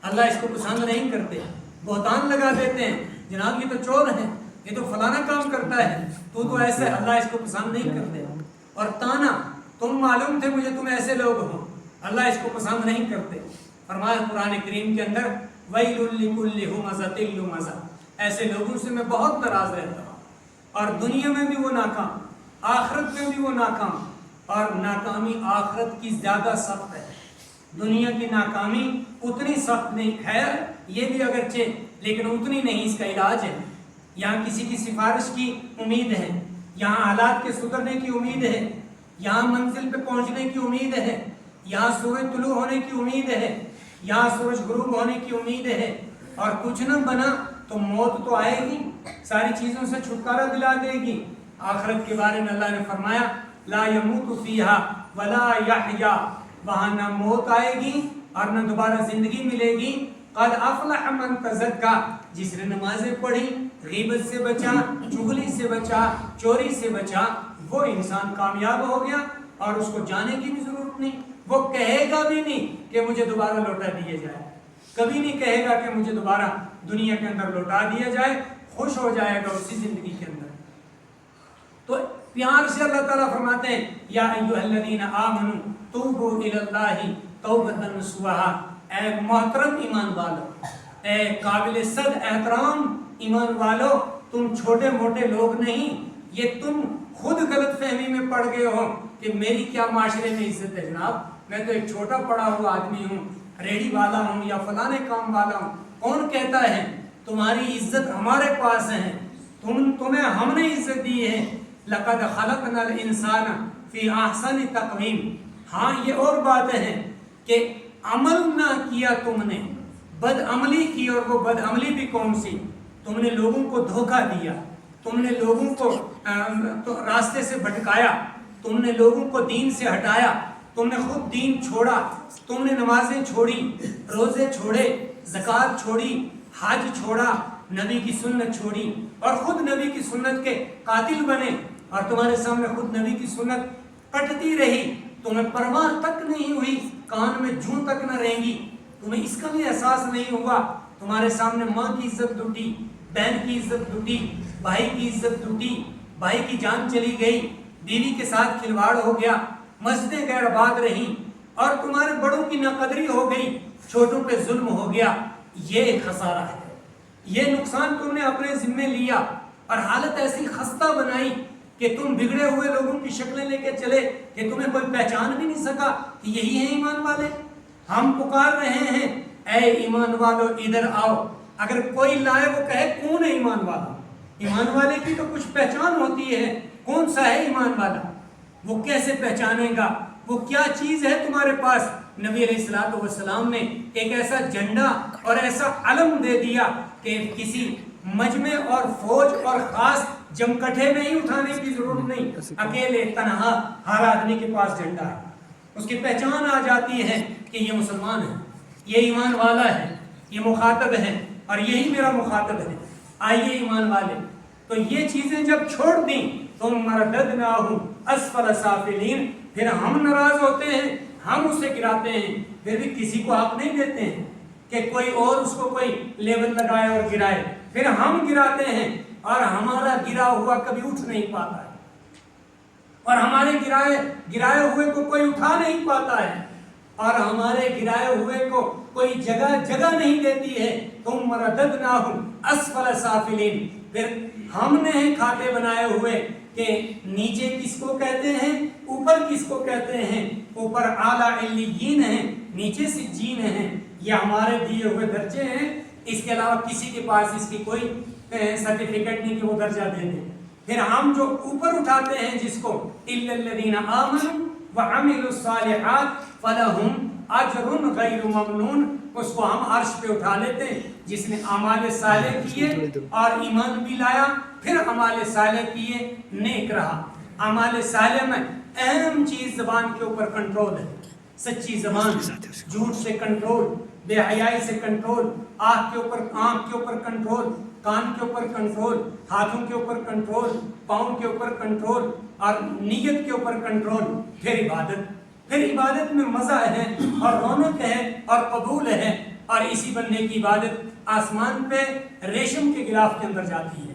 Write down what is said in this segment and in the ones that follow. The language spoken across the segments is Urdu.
اللہ اس کو پسند نہیں کرتے. بہتان لگا دیتے ہیں جناب یہ تو چور ہے, یہ تو فلانا کام کرتا ہے, تو ایسے, اللہ اس کو پسند نہیں کرتے. اور تانا, تم معلوم تھے مجھے تم ایسے لوگ ہو, اللہ اس کو پسند نہیں کرتے. فرمایا قرآن کریم کے اندر وَيْلٌ لِكُلِّ هُمَزَةٍ لُمَزَةٍ, ایسے لوگوں سے میں بہت ناراض رہتا ہوں. اور دنیا میں بھی وہ ناکام, آخرت میں بھی وہ ناکام, اور ناکامی آخرت کی زیادہ سخت ہے. دنیا کی ناکامی اتنی سخت نہیں ہے, یہ بھی اگرچہ, لیکن اتنی نہیں. اس کا علاج ہے. یہاں کسی کی سفارش کی امید ہے, یہاں حالات کے سدھرنے کی امید ہے, یہاں منزل پہ پہنچنے کی امید ہے, یہاں سورج طلوع ہونے کی امید ہے, یہاں سورج غروب ہونے کی امید ہے. اور کچھ نہ بنا تو موت تو آئے گی, ساری چیزوں سے چھٹکارا دلا دے گی. آخرت کے بارے میں اللہ نے فرمایا لا يموت فیہا ولا یحیا, وہاں نہ موت آئے گی اور نہ دوبارہ زندگی ملے گی. قد افلح من تزکا, جس نے نمازیں پڑھی, غیبت سے بچا, چغلی سے بچا, چوری سے بچا, وہ انسان کامیاب ہو گیا. اور اس کو جانے کی بھی ضرورت نہیں, وہ کہے گا بھی نہیں کہ مجھے دوبارہ لوٹا دیا جائے, کبھی نہیں کہے گا کہ مجھے دوبارہ دنیا کے اندر لوٹا دیا جائے, خوش ہو جائے گا اسی زندگی کے اندر. تو پیار سے اللہ تعالیٰ فرماتے ہیں یا ایھا الذین آمنوا توبوا الی اللہ توبۃ نصوحا, اے محترم ایمان والو, اے قابل صد احترام ایمان والو, تم چھوٹے موٹے لوگ نہیں, یہ تم خود غلط فہمی میں پڑ گئے ہو کہ میری کیا معاشرے میں عزت ہے. جناب میں تو ایک چھوٹا پڑا ہوا آدمی ہوں, ریڑھی والا ہوں یا فلانے کام والا ہوں. کون کہتا ہے تمہاری عزت ہمارے پاس ہے, تمہیں ہم نے عزت دی ہے. لقد خلقنا الانسان فی احسن تقویم. ہاں یہ اور بات ہے کہ عمل نہ کیا تم نے, بد عملی کی, اور وہ بد عملی بھی کون سی؟ تم نے لوگوں کو دھوکہ دیا, تم نے لوگوں کو راستے سے بھٹکایا, تم نے لوگوں کو دین سے ہٹایا, تم نے خود دین چھوڑا, تم نے نمازیں چھوڑی, روزے چھوڑے, زکوٰۃ چھوڑی, حج چھوڑا, نبی کی سنت چھوڑی, اور خود نبی کی سنت کے قاتل بنے. اور تمہارے سامنے خود نبی کی سنت کٹتی رہی, تمہیں پرواہ تک نہیں ہوئی, کان میں جوں تک نہ رہیں گی, تمہیں اس کا بھی احساس نہیں ہوا. تمہارے سامنے ماں کی عزت لوٹی, بہن کی عزت لوٹی, بھائی کی عزت لوٹی, بھائی کی جان چلی گئی, بیوی کے ساتھ کھلواڑ ہو گیا, مسجدیں غیر آباد رہیں, اور تمہارے بڑوں کی ناقدری ہو گئی, چھوٹوں پہ ظلم ہو گیا. یہ ایک خسارہ ہے, یہ نقصان تم نے اپنے ذمے لیا, اور حالت ایسی خستہ بنائی کہ تم بگڑے ہوئے لوگوں کی شکلیں لے کے چلے کہ تمہیں کوئی پہچان بھی نہیں سکا کہ یہی ہیں ایمان والے. ہم پکار رہے ہیں اے ایمان والو ادھر آؤ, اگر کوئی لائے وہ کہے کون ہے ایمان والا؟ ایمان والے کی تو کچھ پہچان ہوتی ہے, کون سا ہے ایمان والا, وہ کیسے پہچانے گا, وہ کیا چیز ہے تمہارے پاس؟ نبی علیہ الصلوۃ والسلام نے ایک ایسا جھنڈا اور ایسا علم دے دیا کہ کسی مجمع اور فوج اور خاص جمکٹھے نہیں اٹھانے کی ضرورت نہیں, اکیلے تنہا ہر آدمی کے پاس جھنڈا ہے, اس کی پہچان آ جاتی ہے کہ یہ مسلمان ہے, یہ ایمان والا ہے, یہ مخاطب ہے, اور یہی میرا مخاطب ہے. آئیے ایمان والے. تو یہ چیزیں جب چھوڑ دیں ثم رددناہ اسفل سافلین, پھر ہم ناراض ہوتے ہیں, ہم اسے گراتے ہیں, پھر بھی کسی کو حق نہیں دیتے ہیں کہ کوئی اور اس کو کوئی لیبل لگائے اور گرائے, پھر ہم گراتے ہیں, اور ہمارا گرا ہوا کبھی اٹھ نہیں پاتا ہے, اور ہمارے گرائے ہوئے کو کوئی اٹھا نہیں پاتا ہے, اور ہمارے گرائے ہوئے کو کوئی جگہ نہیں دیتی ہے. ثم رددناہ اسفل سافلین, پھر ہم نے کھاتے بنائے ہوئے کہ نیچے کس کو کہتے ہیں, اوپر کس کو کہتے ہیں, اوپر اعلیٰ علیین ہیں, نیچے سجین ہیں, یہ ہمارے دیے ہوئے درجے ہیں. اس کے علاوہ کسی کے پاس اس کی کوئی سرٹیفکیٹ نہیں کہ وہ درجہ دے دے. پھر ہم جو اوپر اٹھاتے ہیں جس کو الا الذین آمنوا وعملوا الصالحات فلہم اجر غیر ممنون, اس کو ہم عرش پہ اٹھا لیتے ہیں. جس نے اعمال صالح کیے اور ایمان بھی لایا, پھر اعمال صالح کیے, نیک رہا. اعمال صالح میں اہم چیز زبان کے اوپر کنٹرول ہے, سچی زبان, جھوٹ سے کنٹرول, بے حیائی سے کنٹرول, آنکھ کے اوپر کنٹرول, کان کے اوپر کنٹرول, ہاتھوں کے اوپر کنٹرول, پاؤں کے اوپر کنٹرول, اور نیت کے اوپر کنٹرول. پھر عبادت میں مزہ ہے اور رونق ہے اور قبول ہے, اور اسی بندے کی عبادت آسمان پہ ریشم کے غلاف کے اندر جاتی ہے،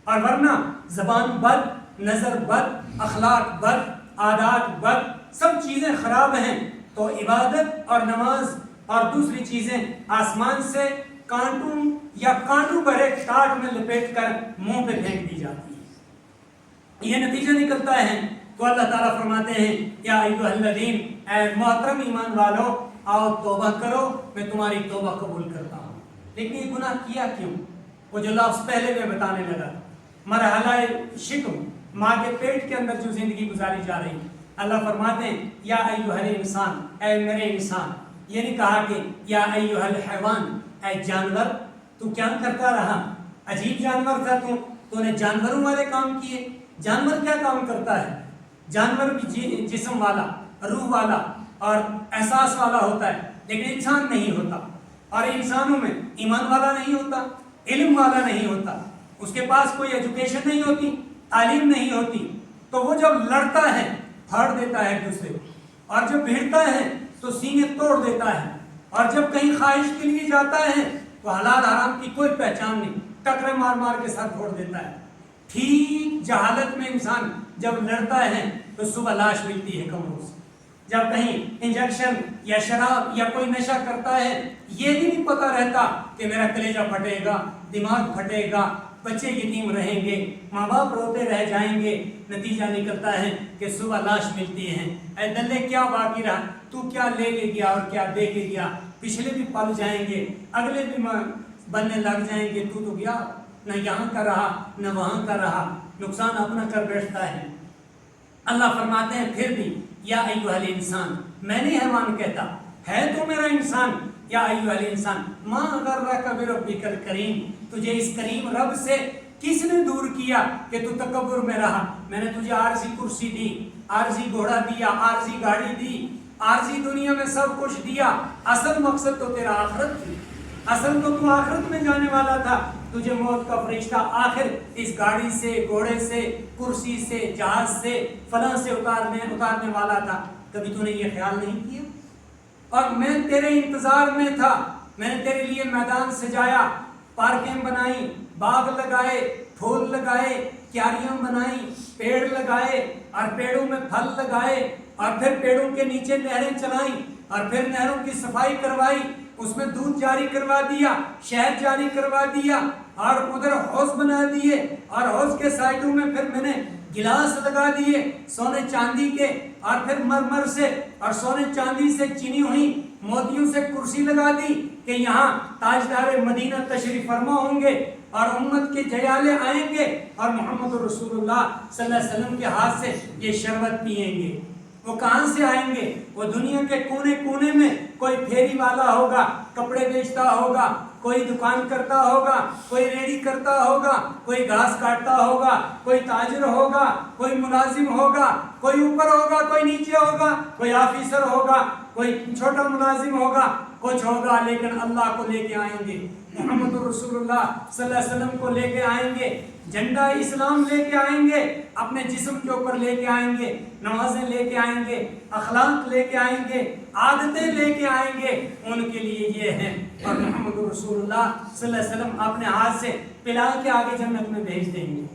اور ورنہ زبان بد، نظر بد، اخلاق بد، عادات بد، سب چیزیں خراب ہیں، تو عبادت اور نماز اور دوسری چیزیں آسمان سے کانٹوں یا کانٹوں بھرے ٹاٹ میں لپیٹ کر منہ پہ پھینک دی جاتی ہے۔ یہ نتیجہ نکلتا ہے۔ تو اللہ تعالیٰ فرماتے ہیں یا ایھا الذین، اے محترم ایمان والو، آؤ توبہ کرو، میں تمہاری توبہ قبول کرتا ہوں۔ لیکن یہ گناہ کیا کیوں؟ وہ جو لفظ پہلے میں بتانے لگا، مرحلہ شکم، ماں کے پیٹ کے اندر جو زندگی گزاری جا رہی، اللہ فرماتے ہیں یا ایھا الانسان، اے میرے انسان۔ یہ نہیں کہا کہ یا ایھا الحیوان، اے جانور، تو کیا کرتا رہا؟ عجیب جانور تھا تو نے جانوروں والے کام کیے۔ جانور کیا کام کرتا ہے؟ جانور بھی جسم والا، روح والا اور احساس والا ہوتا ہے، لیکن انسان نہیں ہوتا، اور انسانوں میں ایمان والا نہیں ہوتا، علم والا نہیں ہوتا، اس کے پاس کوئی ایجوکیشن نہیں ہوتی، تعلیم نہیں ہوتی، تو وہ جب لڑتا ہے پھاڑ دیتا ہے ایک دوسرے کو، اور جب بھیڑتا ہے تو سینے توڑ دیتا ہے، اور جب کہیں خواہش کے لیے جاتا ہے تو حلال حرام کی کوئی پہچان نہیں، ٹکرے مار مار کے سر پھوڑ دیتا ہے۔ ٹھیک جہالت میں انسان جب لڑتا ہے تو صبح لاش ملتی ہے قبروں سے۔ جب کہیں انجیکشن یا شراب یا کوئی نشہ کرتا ہے، یہ بھی نہیں پتہ رہتا کہ میرا کلیجہ پھٹے گا، دماغ پھٹے گا، بچے یتیم رہیں گے، ماں باپ روتے رہ جائیں گے، نتیجہ نکلتا ہے کہ صبح لاش ملتی ہے۔ اے دلے کیا باقی رہا؟ تو کیا لے کے گیا اور کیا دے کے گیا؟ پچھلے بھی پل جائیں گے، اگلے بھی بننے لگ جائیں گے، تو گیا نہ یہاں کا رہا نہ وہاں کا رہا، نقصان اپنا کر بیٹھتا ہے۔ اللہ فرماتے ہیں پھر بھی یا ایھا الانسان، میں نہیں حیوان کہتا، ہے تو میرا انسان، یا ایھا الانسان ما غرک بربک الکریم، تجھے اس کریم رب سے کس نے دور کیا کہ تو تکبر میں رہا؟ میں نے تجھے عارضی کرسی دی، عارضی گھوڑا دیا، عارضی گاڑی دی، عارضی دنیا میں سب کچھ دیا، اصل مقصد تو تیرا آخرت تھی، اصل تو آخرت میں جانے والا تھا، تجھے موت کا فرشتہ آخر اس گاڑی سے، گھوڑے سے، کرسی سے، جہاز سے، فلاں سے اتارنے والا تھا، کبھی تو نے یہ خیال نہیں کیا؟ اور میں تیرے انتظار میں تھا، میں نے تیرے لیے میدان سجایا، پارکیں بنائی، باغ لگائے، پھول لگائے، کیاریاں بنائیں، پیڑ لگائے اور پیڑوں میں پھل لگائے، اور پھر پیڑوں کے نیچے نہریں چلائیں، اور پھر نہروں کی صفائی کروائی، اس میں دودھ جاری کروا دیا، شہد جاری کروا دیا، اور ادھر حوض بنا دیے، اور حوض کے سائڈوں میں پھر میں نے گلاس لگا دیے سونے چاندی کے، اور پھر مرمر سے اور سونے چاندی سے چنی ہوئی موتیوں سے کرسی لگا دی کہ یہاں تاجدار مدینہ تشریف فرما ہوں گے، اور امت کے جیالے آئیں گے اور محمد رسول اللہ صلی اللہ علیہ وسلم کے ہاتھ سے یہ شربت پئیں گے۔ وہ کہاں سے آئیں گے؟ وہ دنیا کے کونے کونے میں کوئی پھیری والا ہوگا، کپڑے بیچتا ہوگا، کوئی دکان کرتا ہوگا، کوئی ریڑھی کرتا ہوگا، کوئی گھاس کاٹتا ہوگا، کوئی تاجر ہوگا، کوئی ملازم ہوگا، کوئی اوپر ہوگا، کوئی نیچے ہوگا، کوئی آفیسر ہوگا، کوئی چھوٹا ملازم ہوگا، کچھ ہوگا، لیکن اللہ کو لے کے آئیں گے، محمد رسول اللہ صلی اللہ علیہ وسلم کو لے کے آئیں گے، جھنڈا اسلام لے کے آئیں گے، اپنے جسم کے اوپر لے کے آئیں گے، نمازیں لے کے آئیں گے، اخلاق لے کے آئیں گے، عادتیں لے کے آئیں گے، ان کے لیے یہ ہے، اور محمد رسول اللہ صلی اللہ علیہ وسلم اپنے ہاتھ سے پلا کے آگے جنت میں بھیج دیں گے۔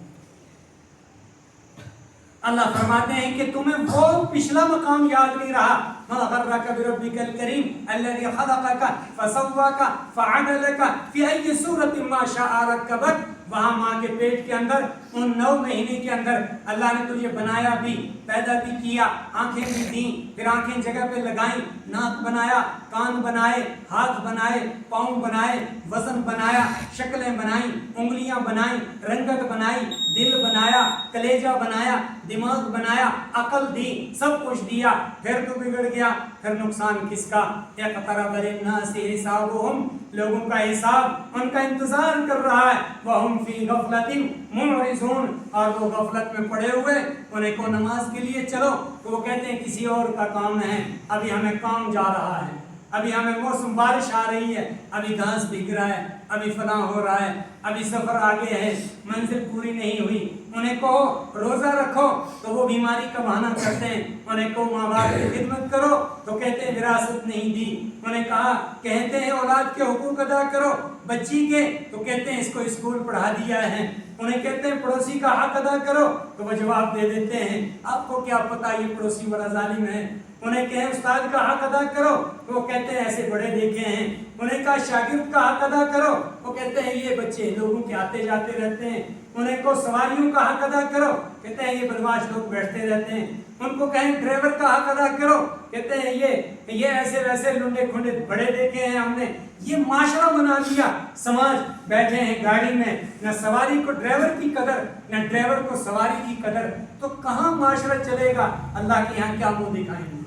اللہ فرماتے ہیں کہ تمہیں وہ پچھلا مقام یاد نہیں رہا، ما غرک بربک الکریم الذی خلقک فسواک فعدلک فی ای صورت ما شاء رکبک، وہاں ماں کے پیٹ کے اندر ان 9 مہینے کے اندر اللہ نے تجھے بنایا بھی، پیدا بھی کیا، آنکھیں بھی دیں، پھر آنکھیں جگہ پہ لگائیں، ناک بنایا، کان بنائے، ہاتھ بنائے، پاؤں بنائے، وزن بنایا، شکلیں بنائیں، انگلیاں بنائیں، رنگت بنائی، دل بنایا، کلیجہ بنایا، دماغ بنایا، عقل دی، سب کچھ دیا، پھر تو بگڑ گیا، پھر نقصان کس کا؟ اقترب للناس حسابهم، لوگوں کا حساب ان کا انتظار کر رہا ہے، وہم فی غفلۃ معرضون، اور وہ غفلت میں پڑے ہوئے، انہیں کو نماز کے لیے چلو تو وہ کہتے ہیں کسی اور کا کام ہے، ابھی ہمیں کام جا رہا ہے، ابھی ہمیں موسم بارش آ رہی ہے، ابھی گھاس بھیگ رہا ہے، ابھی فلاں ہو رہا ہے، ابھی سفر آگے ہے، منزل پوری نہیں ہوئی، انہیں کہو روزہ رکھو تو وہ بیماری کا بہانہ کرتے ہیں، انہیں کہو ماں باپ کی خدمت کرو تو کہتے ہیں وراثت نہیں دی، انہیں کہا کہتے ہیں اولاد کے حقوق ادا کرو بچی کے تو کہتے ہیں اس کو اسکول پڑھا دیا ہے، انہیں کہتے ہیں پڑوسی کا حق ادا کرو تو وہ جواب دے دیتے ہیں آپ کو کیا پتا یہ پڑوسی بڑا ظالم ہے، انہیں کہیں استاد کا حق ادا کرو تو وہ کہتے ہیں ایسے بڑے دیکھے ہیں، انہیں کہا شاگرد کا حق ادا کرو وہ کہتے ہیں یہ بچے لوگوں کے آتے جاتے رہتے ہیں، انہیں کو سواریوں کا حق ادا کرو کہتے ہیں یہ بدماش لوگ بیٹھتے رہتے ہیں، ان کو کہیں ڈرائیور کا حق ادا کرو کہتے ہیں یہ ایسے ویسے لنڈے کھنڈے بڑے دیکھے ہیں ہم نے، یہ معاشرہ بنا دیا، سماج بیٹھے ہیں گاڑی میں، نہ سواری کو ڈرائیور کی قدر نہ ڈرائیور کو سواری کی قدر، تو کہاں معاشرہ چلے گا؟ اللہ کے یہاں کیا منہ دکھائیں گے؟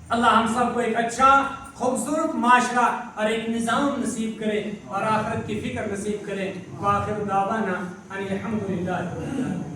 اللہ ہم سب کو ایک اچھا خوبصورت معاشرہ اور ایک نظام نصیب کرے اور آخرت کی فکر نصیب کرے۔ وآخر دعوانا ان الحمد للہ۔